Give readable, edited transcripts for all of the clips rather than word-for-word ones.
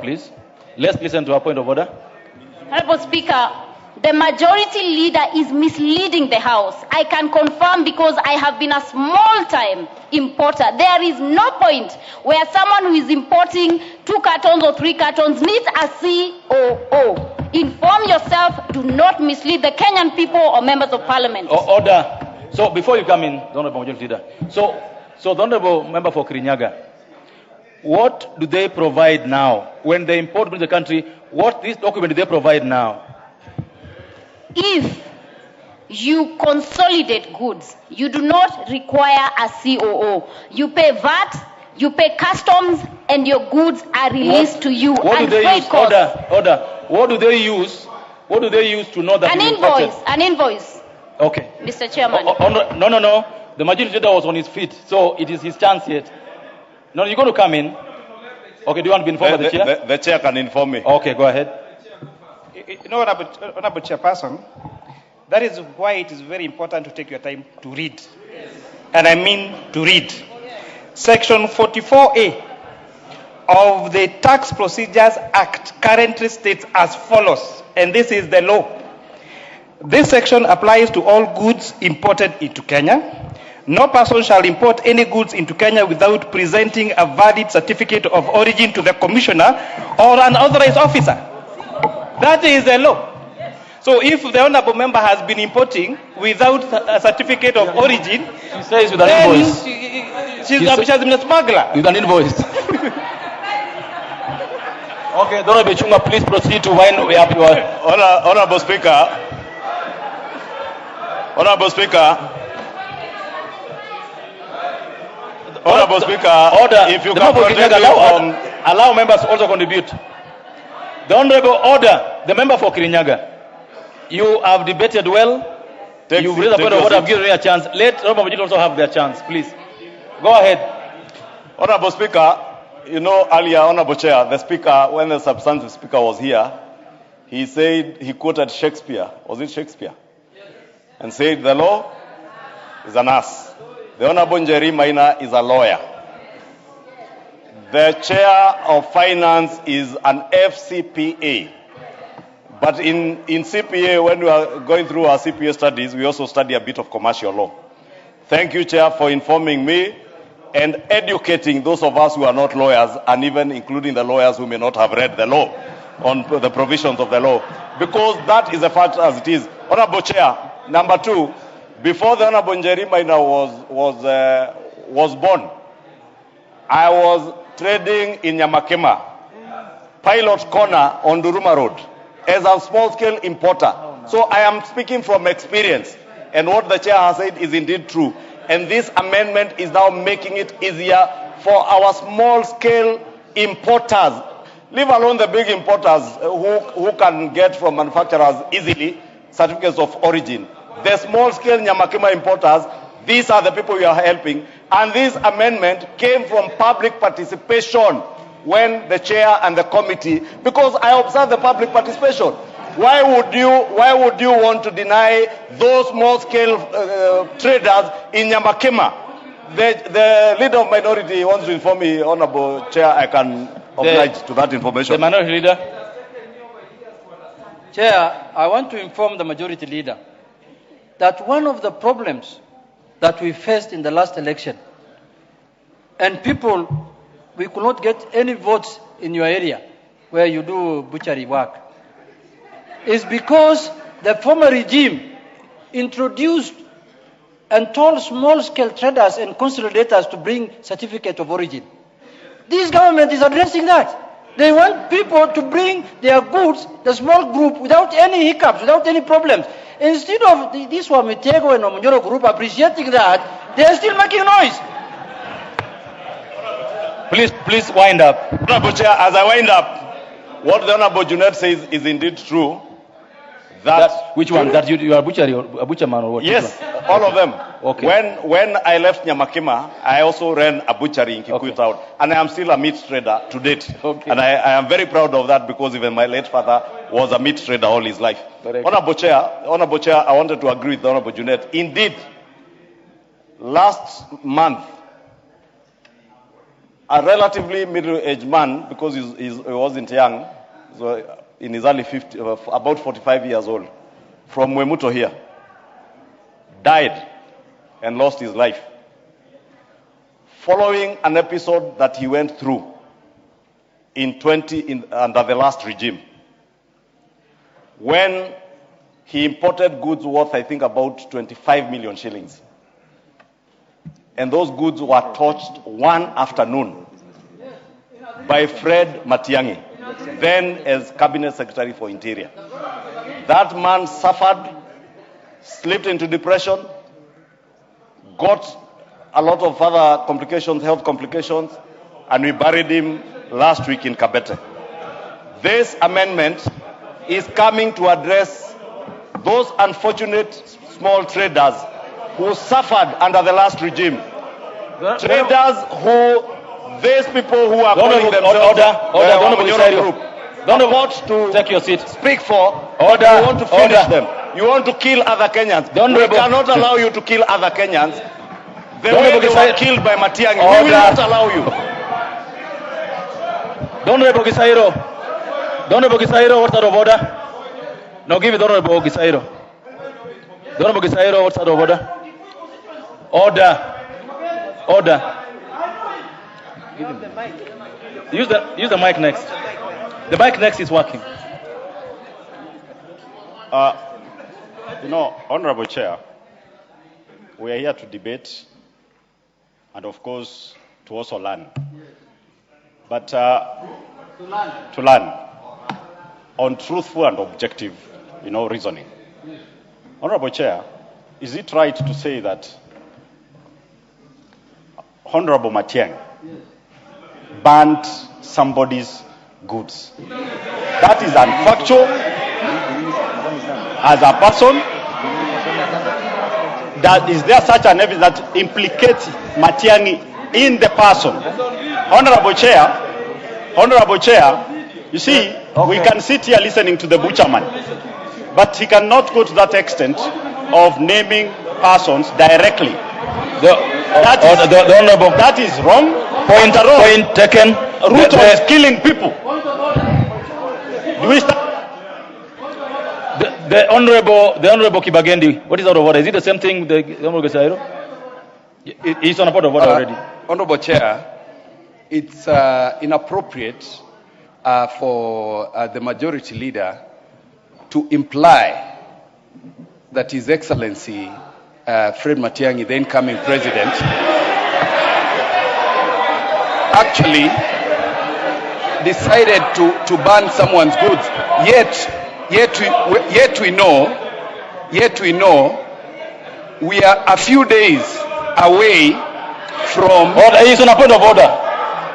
Please, let's listen to our point of order. Honorable Speaker, the majority leader is misleading the House. I can confirm because I have been a small-time importer. There is no point where someone who is importing 2 cartons or 3 cartons needs a COO. Inform yourself. Do not mislead the Kenyan people or members of parliament. Order. So before you come in, the Honorable Majority Leader. So the Honorable Member for Kirinyaga, what do they provide now? When they import into the country, what this document do they provide now? If you consolidate goods, you do not require a COO. You pay VAT, you pay customs, and your goods are released to you. What do they use? Order. What do they use? What do they use to know that? An invoice. Okay. Mr. Chairman. No. The Majority Leader was on his feet, so it is his chance yet. No, you're going to come in. Okay, do you want to be informed by the chair? The chair can inform me. Okay, go ahead. You know, Honorable Chairperson, that is why it is very important to take your time to read. And I mean to read. Section 44A of the Tax Procedures Act currently states as follows, and this is the law. This section applies to all goods imported into Kenya. No person shall import any goods into Kenya without presenting a valid certificate of origin to the commissioner or an authorized officer. That is the law. So if the honorable member has been importing without a certificate of origin, she says with an invoice. She has been a smuggler. With an invoice. Okay, Honorable Chunga, please proceed to wind up your... Honorable Speaker. Honorable Speaker. Honorable Speaker, order. If you can allow members to also contribute. The Honorable Order, the member for Kirinyaga, you have debated well. You've raised a point of order. I've given you a chance. Let Honorable Majority also have their chance, please. Go ahead. Honorable Speaker, you know earlier, Honorable Chair, the Speaker, when the substantive Speaker was here, he said, he quoted Shakespeare. Was it Shakespeare? Yes. And said, the law is an ass. The Honorable Njeri Maina is a lawyer. The Chair of Finance is an FCPA. But in CPA, when we are going through our CPA studies, we also study a bit of commercial law. Thank you, Chair, for informing me and educating those of us who are not lawyers, and even including the lawyers who may not have read the law on the provisions of the law. Because that is a fact as it is. Honorable Chair, number 2, before the Honorable Njeri Maina was born, I was trading in Nyamakema, Pilot Corner on Duruma Road, as a small-scale importer. So I am speaking from experience, and what the chair has said is indeed true. And this amendment is now making it easier for our small-scale importers, leave alone the big importers who can get from manufacturers easily certificates of origin. The small-scale Nyamakema importers, these are the people we are helping. And this amendment came from public participation when the chair and the committee, because I observed the public participation. Why would you want to deny those small-scale traders in Nyamakema? The leader of minority wants to inform me, Honorable Chair, I can oblige to that information. The minority leader. Chair, I want to inform the majority leader that one of the problems that we faced in the last election, and people, we could not get any votes in your area where you do butchery work, is because the former regime introduced and told small-scale traders and consolidators to bring certificate of origin. This government is addressing that. They want people to bring their goods, the small group, without any hiccups, without any problems. Instead of this Wamitego and Omonjoro group appreciating that, they are still making noise. Please wind up. Honorable Chair, as I wind up, what the Honorable Junet says is indeed true. Which one? That you are a butcher man or what? Yes, all of them. Okay. When I left Nyamakema, I also ran a butchery in Kikuyu Town, and I am still a meat trader to date. Okay. And I am very proud of that, because even my late father was a meat trader all his life. Honorable Chair, I wanted to agree with the Honorable Junet. Indeed, last month, a relatively middle-aged man, because he wasn't young, so in his early 50s, about 45 years old, from Mwemuto here, died and lost his life following an episode that he went through under the last regime, when he imported goods worth, I think, about 25 million shillings. And those goods were touched one afternoon by Fred Matiang'I, then as Cabinet Secretary for Interior. That man suffered, slipped into depression, got a lot of other complications, health complications, and we buried him last week in Kabete. This amendment is coming to address those unfortunate small traders who suffered under the last regime. Traders who, these people who are calling themselves Don't want to take your seat. Speak for. Order. You want to finish them. You want to kill other Kenyans. We cannot allow you to kill other Kenyans. The way they were killed by Matiang'I. We will not allow you. Honorable Gisairo. Honorable Gisairo, what's out of order? No, give it Honorable Gisairo. Honorable Gisairo, what's out of order? Order. Order. Use the mic next. The mic next is working. Honorable Chair, we are here to debate and, of course, to also learn. But to learn on truthful and objective, reasoning. Honorable Chair, is it right to say that Honorable Matiang'I banned somebody's goods? That is unfactual. As a person, is there such an evidence that implicates Matiang'I in the person? Honorable Chair, you see, we can sit here listening to the butcherman, but he cannot go to that extent of naming persons directly. That is wrong. Point taken. Ruto is killing people. Do we start? The honorable Kibagendi, what is out of order? Is it the same thing the Honorable Gisairo? He's on a point of order already. Honorable Chair, it's inappropriate for the majority leader to imply that His Excellency Fred Matiang'I, the incoming president, actually decided to ban someone's goods. Yet we know we are a few days away from. He's on a point of order.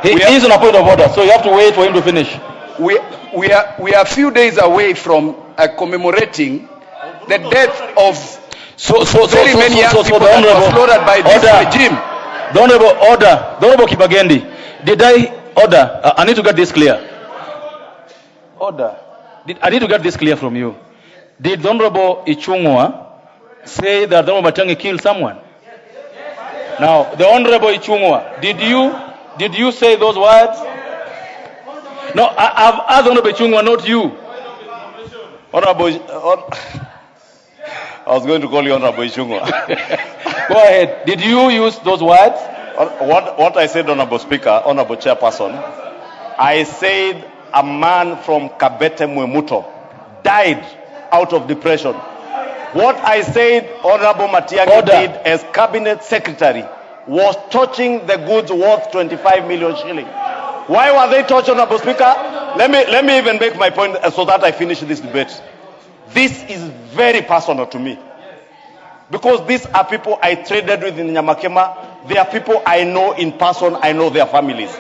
He is on a point of order, so you have to wait for him to finish. We are a few days away from commemorating the death of very many young people that were slaughtered by this regime. The honorable Kibagendi, did I order? I need to get this clear. Order. I need to get this clear from you. Did the Honorable Ichung'wa say that the Honorable Matiang'I killed someone? Now, the Honorable Ichung'wa, did you say those words? No, I've asked Honorable Ichung'wa, not you. I was going to call you Honorable Ichung'wa. Go ahead. Did you use those words? What I said, Honorable Speaker, Honorable Chairperson, I said a man from Kabete Mwemuto died out of depression. What I said Honorable Matiang'I did as Cabinet Secretary was touching the goods worth 25 million shillings. Why were they touched, Honorable Speaker? Let me even make my point so that I finish this debate. This is very personal to me, because these are people I traded with in Nyamakema. They are people I know in person. I know their families.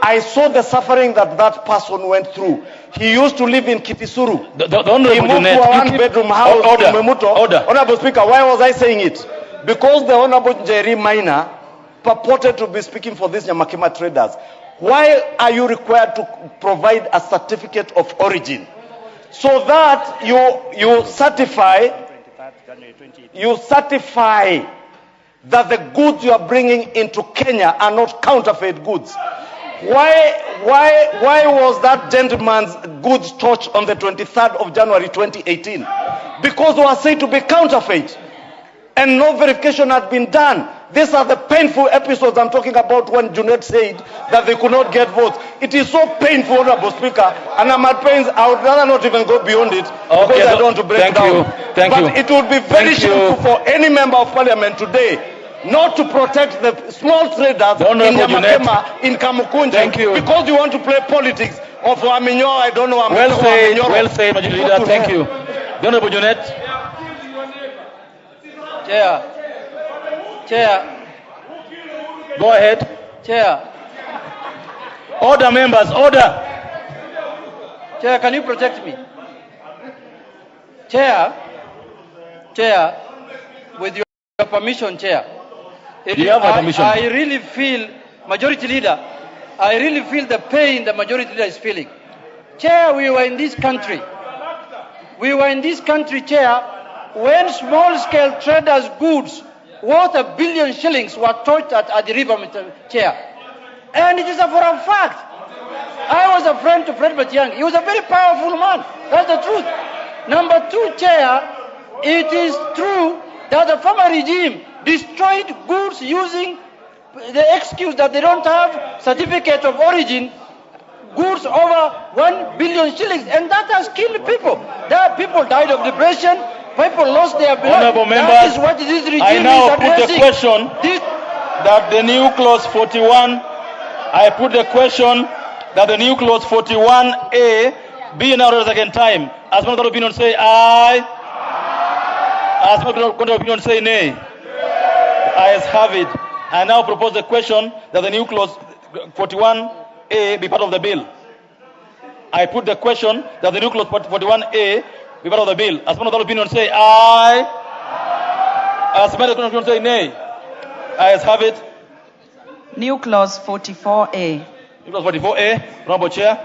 I saw the suffering that person went through. He used to live in Kitisuru. He moved to a one-bedroom house in Mwemuto. Honorable Speaker, why was I saying it? Because the Honorable Njeri Maina purported to be speaking for these Nyamakema traders. Why are you required to provide a certificate of origin so that you certify that the goods you are bringing into Kenya are not counterfeit goods? Why was that gentleman's goods torched on the 23rd of January 2018? Because they were said to be counterfeit. And no verification had been done. These are the painful episodes I'm talking about when Junet said that they could not get votes. It is so painful, Honorable Speaker, and I'm at pains. I would rather not even go beyond it because I don't want to break down. But it would be very shameful for any member of parliament today not to protect the small traders in Nyamakema, in Kamukunji, because you want to play politics of Aminyo, I don't know. Well said, Majority Leader. Thank you. The Honorable Junet. Chair. Go ahead. Chair. Order, members, order. Chair, can you protect me? Chair, with your permission, Chair. You have my permission. I really feel, Majority Leader, I really feel the pain the Majority Leader is feeling. Chair, we were in this country, Chair, when small-scale traders' goods worth $1 billion shillings were torched at the river, Mr. Chair. And it is for a fact. I was a friend to Fred Matiang'I. He was a very powerful man. That's the truth. Number two, Chair, it is true that the former regime destroyed goods using the excuse that they don't have certificate of origin, goods over 1 billion shillings, and that has killed people. People died of depression. People lost their blood. Honorable members, that is what this regime I now is put the question that the new clause 41, I put the question that the new clause 41A be now read a second time. As one of the opinion say aye. As one of the opinion say nay. Ayes have it. I now propose the question that the new clause 41A be part of the bill. I put the question that the new clause 41A be part of the bill. As one of the opinion say aye. As one of the opinion say nay. Ayes have it. New clause 44A. New clause 44A. Honorable Chair.